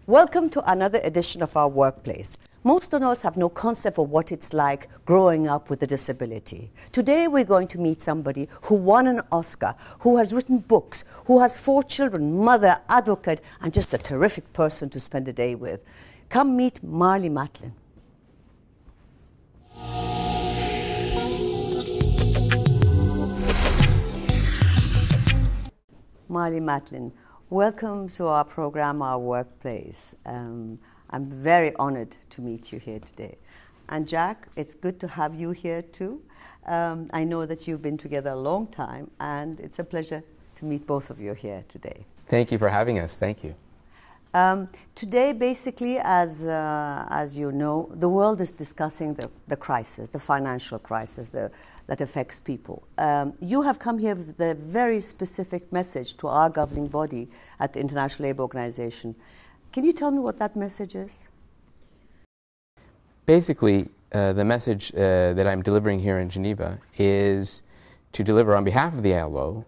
Welcome to another edition of our workplace. Most of us have no concept of what it's like growing up with a disability. Today we're going to meet somebody who won an Oscar, who has written books, who has 4 children, mother, advocate, and just a terrific person to spend a day with. Come meet Marlee Matlin. Marlee Matlin, welcome to our program, Our Workplace. I'm very honored to meet you here today. And Jack, it's good to have you here too. I know that you've been together a long time, and it's a pleasure to meet both of you here today. Thank you for having us. Thank you. Today, basically, as you know, the world is discussing the crisis, the financial crisis that affects people. You have come here with a very specific message to our governing body at the International Labour Organization. Can you tell me what that message is? Basically, the message that I'm delivering here in Geneva is to deliver on behalf of the ILO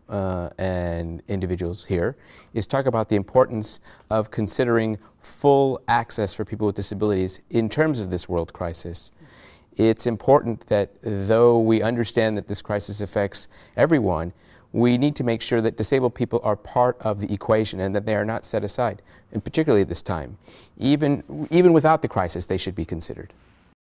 and individuals here, is talk about the importance of considering full access for people with disabilities in terms of this world crisis. It's important that though we understand that this crisis affects everyone, we need to make sure that disabled people are part of the equation and that they are not set aside, and particularly at this time. Even without the crisis, they should be considered.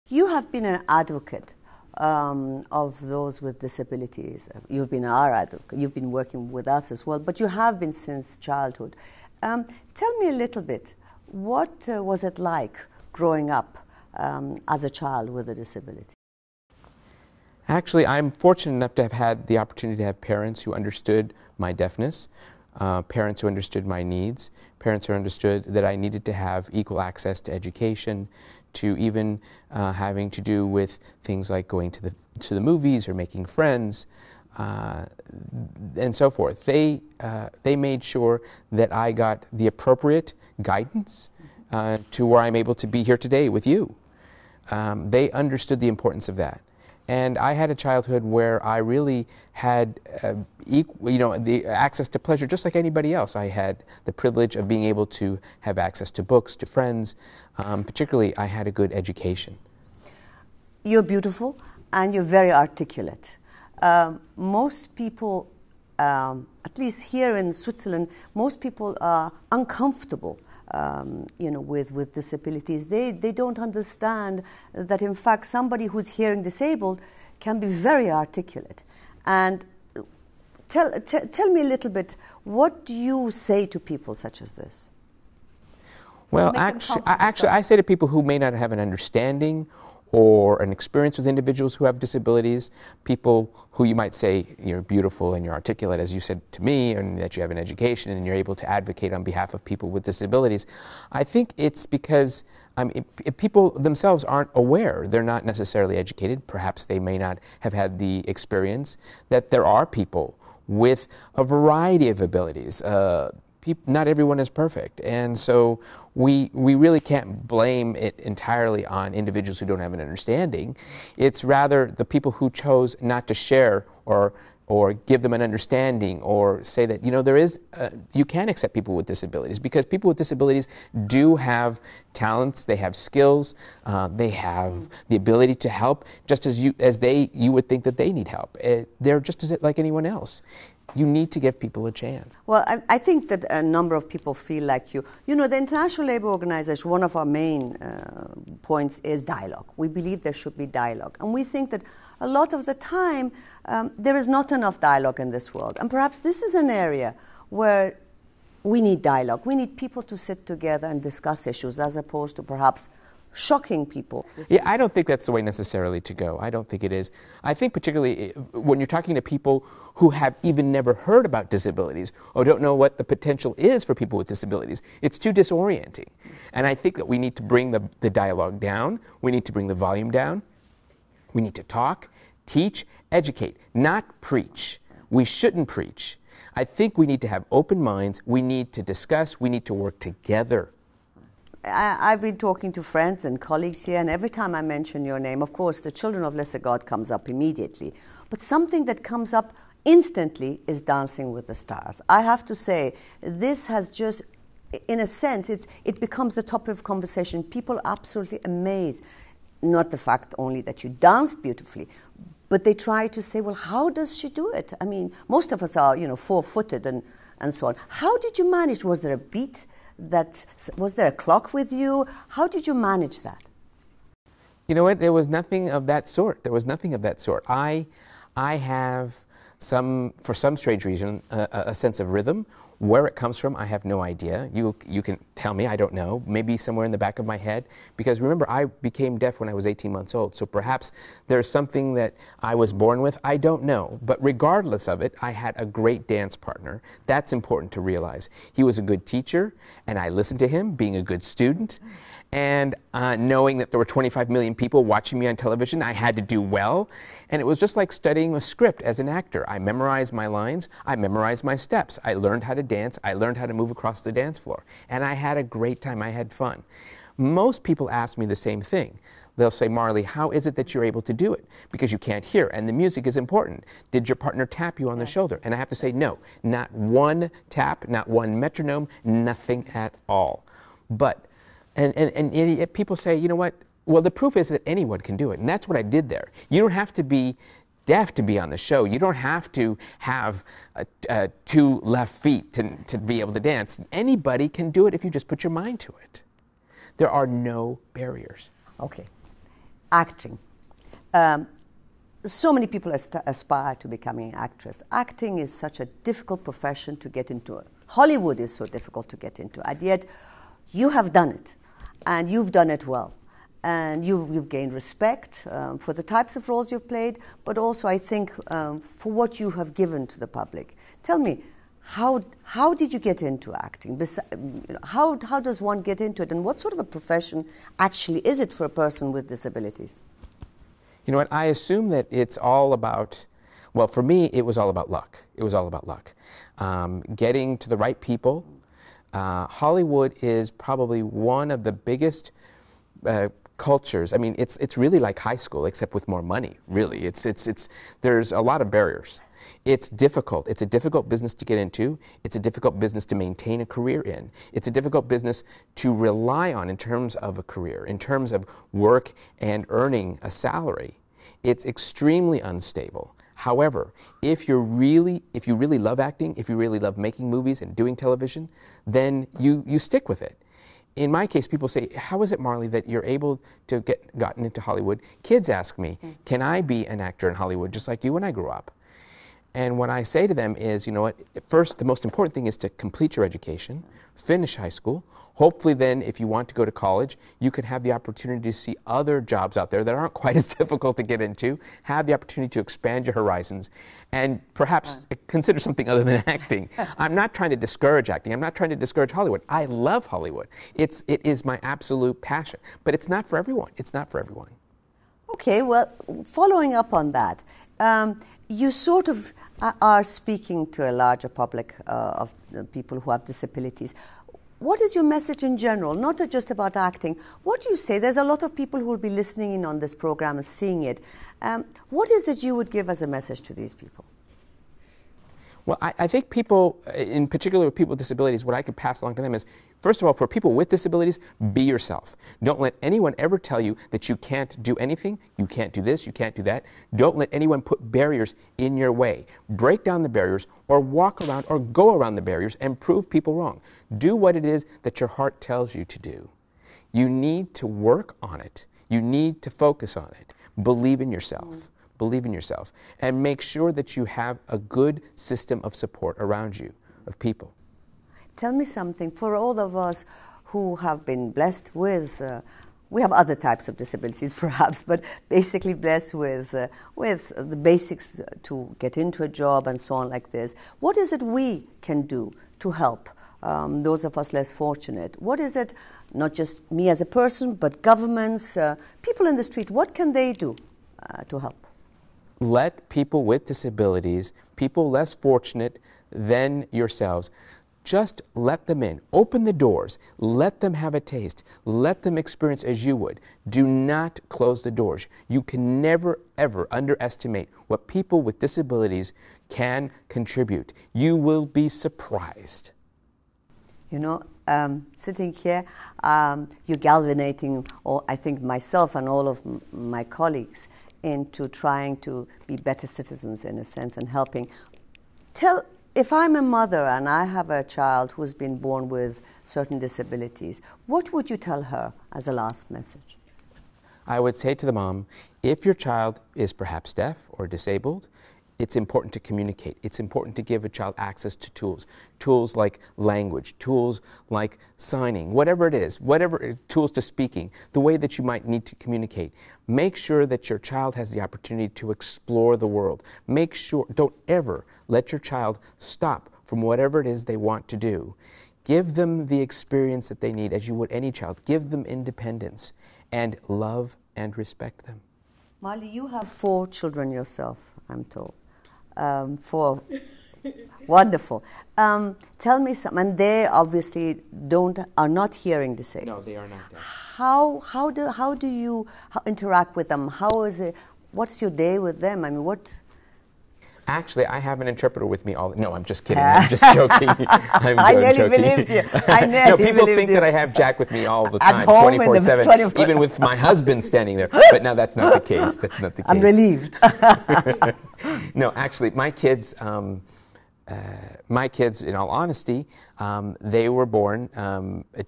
You have been an advocate of those with disabilities. You've been our advocate. You've been working with us as well, but you have been since childhood. Tell me a little bit, what was it like growing up as a child with a disability? Actually, I'm fortunate enough to have had the opportunity to have parents who understood my deafness, parents who understood my needs, parents who understood that I needed to have equal access to education, to even having to do with things like going to the movies or making friends, and so forth. They made sure that I got the appropriate guidance to where I'm able to be here today with you. They understood the importance of that. And I had a childhood where I really had the access to pleasure just like anybody else. I had the privilege of being able to have access to books, to friends. Particularly, I had a good education. You're beautiful and you're very articulate. Most people, at least here in Switzerland, most people are uncomfortable with disabilities. They don't understand that, in fact, somebody who's hearing disabled can be very articulate. And tell me a little bit, what do you say to people such as this? Well, actually, I say to people who may not have an understanding or an experience with individuals who have disabilities, people who you might say you're beautiful and you're articulate, as you said to me, and that you have an education and you're able to advocate on behalf of people with disabilities. I think it's because if people themselves aren't aware, they're not necessarily educated, perhaps they may not have had the experience, that there are people with a variety of abilities. Not everyone is perfect, and so we really can't blame it entirely on individuals who don't have an understanding. It's rather the people who chose not to share or give them an understanding or say that, you can accept people with disabilities, because people with disabilities do have talents, they have skills, they have the ability to help, just as you would think that they need help. They're just like anyone else. You need to give people a chance. Well, I think that a number of people feel like you. The International Labour Organization, one of our main points is dialogue. We believe there should be dialogue. And we think that a lot of the time there is not enough dialogue in this world. And perhaps this is an area where we need dialogue. We need people to sit together and discuss issues as opposed to perhaps shocking people. Yeah, I don't think that's the way necessarily to go. I don't think it is. I think particularly when you're talking to people who have even never heard about disabilities or don't know what the potential is for people with disabilities, it's too disorienting. And I think that we need to bring the dialogue down. We need to bring the volume down. We need to talk, teach, educate, not preach. We shouldn't preach. I think we need to have open minds. We need to discuss. We need to work together. I've been talking to friends and colleagues here, and every time I mention your name, of course, the Children of Lesser God comes up immediately. But something that comes up instantly is Dancing with the Stars. I have to say, this has just in a sense, it becomes the topic of conversation. People are absolutely amazed. Not the fact only that you danced beautifully, but they try to say, well, how does she do it? I mean, most of us are, you know, four-footed and so on. How did you manage? Was there a beat? Was there a clock with you? How did you manage that? You know what? There was nothing of that sort. There was nothing of that sort. I have for some strange reason, a sense of rhythm. Where it comes from, I have no idea. You can tell me, I don't know. Maybe somewhere in the back of my head. Because remember, I became deaf when I was 18 months old. So perhaps there's something that I was born with. I don't know. But regardless of it, I had a great dance partner. That's important to realize. He was a good teacher, and I listened to him, being a good student. And knowing that there were 25 million people watching me on television, I had to do well. And it was just like studying a script as an actor. I memorized my lines, I memorized my steps. I learned how to dance, I learned how to move across the dance floor. And I had a great time, I had fun. Most people ask me the same thing. They'll say, Marlee, how is it that you're able to do it? Because you can't hear, and the music is important. Did your partner tap you on the shoulder? And I have to say, no, not one tap, not one metronome, nothing at all. But And people say, you know what, well, the proof is that anyone can do it. And that's what I did there. You don't have to be deaf to be on the show. You don't have to have two left feet to be able to dance. Anybody can do it if you just put your mind to it. There are no barriers. Okay. Acting. So many people aspire to becoming an actress. Acting is such a difficult profession to get into. Hollywood is so difficult to get into. And yet, you have done it. And you've done it well. And you've gained respect for the types of roles you've played, but also, I think, for what you have given to the public. Tell me, how did you get into acting? How does one get into it? And what sort of a profession actually is it for a person with disabilities? You know what, I assume that it's all about, well, for me, it was all about luck. It was all about luck. Getting to the right people. Hollywood is probably one of the biggest cultures. I mean, it's really like high school, except with more money, really. There's a lot of barriers. It's difficult. It's a difficult business to get into. It's a difficult business to maintain a career in. It's a difficult business to rely on in terms of a career, in terms of work and earning a salary. It's extremely unstable. However, if you really love acting, if you really love making movies and doing television, then you stick with it. In my case, people say, how is it, Marlee, that you're able to gotten into Hollywood? Kids ask me, can I be an actor in Hollywood just like you when I grew up? And what I say to them is, you know what, first, the most important thing is to complete your education, finish high school. Hopefully then, if you want to go to college, you can have the opportunity to see other jobs out there that aren't quite as difficult to get into, have the opportunity to expand your horizons, and perhaps consider something other than acting. I'm not trying to discourage acting. I'm not trying to discourage Hollywood. I love Hollywood. It is my absolute passion. But it's not for everyone. It's not for everyone. Okay, well, following up on that, you sort of are speaking to a larger public of people who have disabilities. What is your message in general, not just about acting? What do you say? There's a lot of people who will be listening in on this program and seeing it. What is it you would give as a message to these people? Well, I think people, in particular people with disabilities, what I could pass along to them is, first of all, for people with disabilities, be yourself. Don't let anyone ever tell you that you can't do anything, you can't do this, you can't do that. Don't let anyone put barriers in your way. Break down the barriers, or walk around, or go around the barriers and prove people wrong. Do what it is that your heart tells you to do. You need to work on it. You need to focus on it. Believe in yourself. Believe in yourself, and make sure that you have a good system of support around you, of people. Tell me something, for all of us who have been blessed with, we have other types of disabilities perhaps, but basically blessed with the basics to get into a job and so on like this, what is it we can do to help those of us less fortunate? What is it, not just me as a person, but governments, people in the street, what can they do to help? Let people with disabilities, people less fortunate than yourselves, just let them in. Open the doors. Let them have a taste. Let them experience as you would. Do not close the doors. You can never, ever underestimate what people with disabilities can contribute. You will be surprised. You know, sitting here, you're galvanizing, I think, myself and all of my colleagues into trying to be better citizens, in a sense, and helping. If I'm a mother and I have a child who's been born with certain disabilities, what would you tell her as a last message? I would say to the mom, if your child is perhaps deaf or disabled, it's important to communicate. It's important to give a child access to tools like language, tools like signing, whatever it is, tools to speaking, the way that you might need to communicate. Make sure that your child has the opportunity to explore the world. Make sure, don't ever let your child stop from whatever it is they want to do. Give them the experience that they need as you would any child. Give them independence and love and respect them. Marlee, you have 4 children yourself, I'm told. 4. Wonderful. Tell me something. And they obviously are not hearing disabled. No, they are not deaf. How do you interact with them? How is it? What's your day with them? I mean, what? Actually, I have an interpreter with me all. No, I'm just kidding. I'm just joking. I nearly believed you. No, people think that I have Jack with me all the time, 24/7, even with my husband standing there. But no, that's not the case. That's not the case. I'm relieved. No, actually, my kids, in all honesty, they were born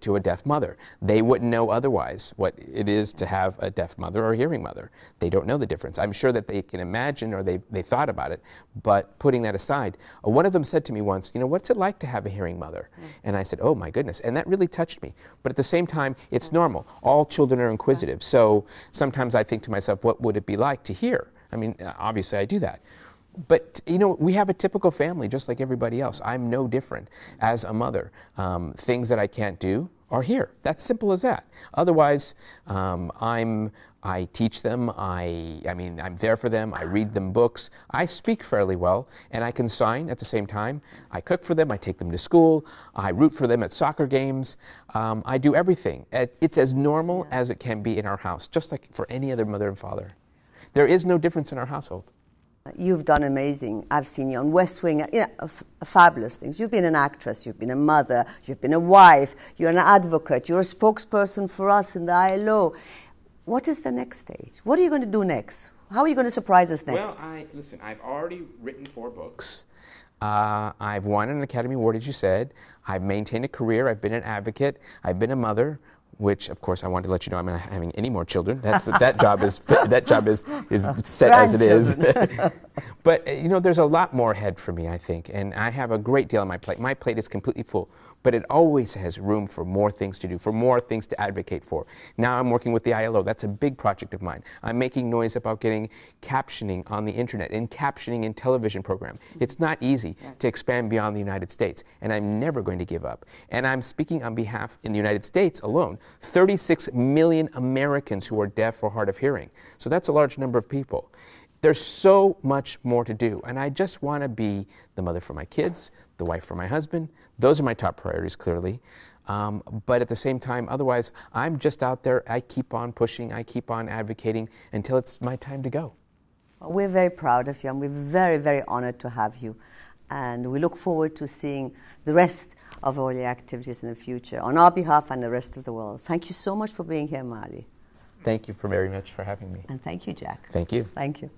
to a deaf mother. They wouldn't know otherwise what it is to have a deaf mother or a hearing mother. They don't know the difference. I'm sure that they can imagine, or they thought about it, but putting that aside, one of them said to me once, you know, what's it like to have a hearing mother? And I said, oh my goodness, and that really touched me. But at the same time, it's normal. All children are inquisitive, so sometimes I think to myself, what would it be like to hear? I mean, obviously I do that. But, you know, we have a typical family just like everybody else. I'm no different as a mother. Things that I can't do are here. That's simple as that. Otherwise, I teach them. I'm there for them. I read them books. I speak fairly well, and I can sign at the same time. I cook for them. I take them to school. I root for them at soccer games. I do everything. It's as normal as it can be in our house, just like for any other mother and father. There is no difference in our household. You've done amazing. I've seen you on West Wing, you know, fabulous things. You've been an actress, you've been a mother, you've been a wife, you're an advocate, you're a spokesperson for us in the ILO. What is the next stage? What are you going to do next? How are you going to surprise us next? Well, listen, I've already written 4 books. I've won an Academy Award, as you said. I've maintained a career. I've been an advocate. I've been a mother, which, of course, I wanted to let you know I'm not having any more children. That job is set as it is. But, you know, there's a lot more ahead for me, I think, and I have a great deal on my plate. My plate is completely full, but it always has room for more things to do, for more things to advocate for. Now I'm working with the ILO. That's a big project of mine. I'm making noise about getting captioning on the internet and captioning in television program. It's not easy to expand beyond the United States, and I'm never going to give up. And I'm speaking on behalf, in the United States alone, 36 million Americans who are deaf or hard of hearing. So that's a large number of people. There's so much more to do, and I just want to be the mother for my kids, the wife for my husband. Those are my top priorities, clearly. But at the same time, otherwise, I'm just out there. I keep on pushing. I keep on advocating until it's my time to go. We're very proud of you, and we're very, very honored to have you. And we look forward to seeing the rest of all your activities in the future on our behalf and the rest of the world. Thank you so much for being here, Marlee. Thank you very much for having me. And thank you, Jack. Thank you. Thank you.